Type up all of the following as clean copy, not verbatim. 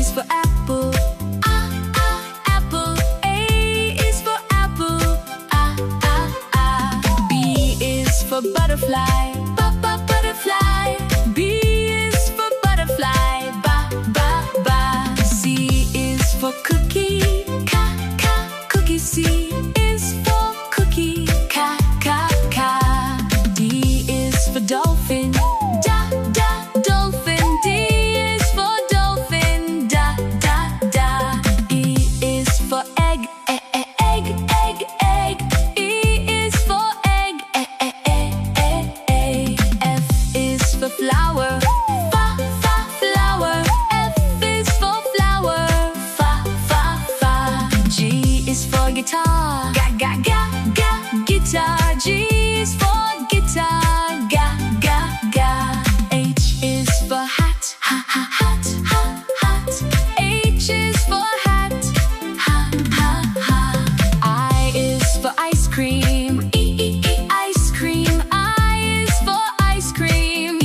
is for apple. Apple. A is for apple. B is for butterfly. Butterfly. B is for butterfly. C is for cookie. Cookie. C is for cookie. D is for dolphin. Dolphin. D is for dolphin. E is for egg. Egg. E is for egg. F is for flower. Flower. F is for flower. G is for guitar. Guitar. G is for guitar. H is for hat. H is for hat. I is for ice cream. Ice cream. I is for ice cream.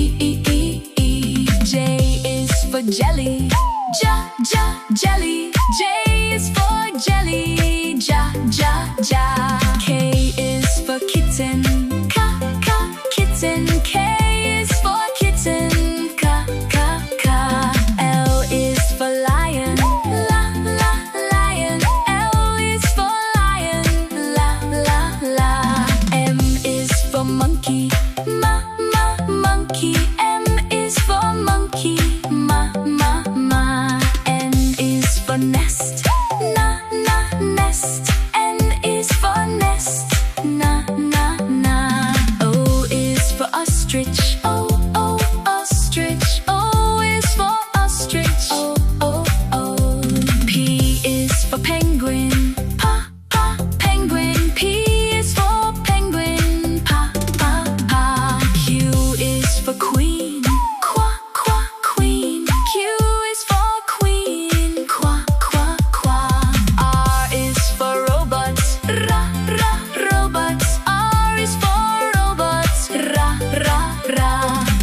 J is for jelly. Jelly. J is for jelly. K is for kitten. Kitten. K is for kitten. L is for lion. Lion. L is for lion. M is for monkey. Monkey. M is for monkey. N is for nest. Nest. N is for nest. O is for ostrich. Ostrich. O is for ostrich. P is for penguin. Penguin. P is for penguin. Q is for queen. Queen. Q is for queen. R is for robots. Robots. R is for robots.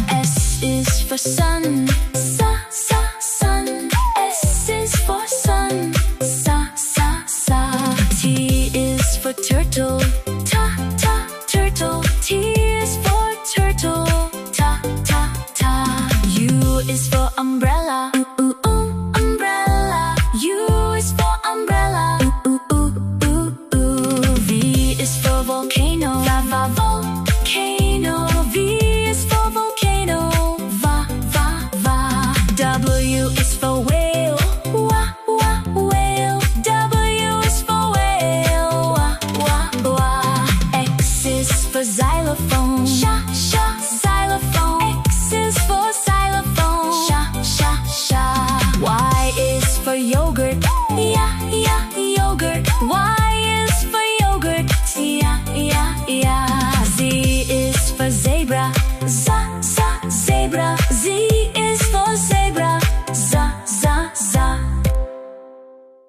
S is for sun.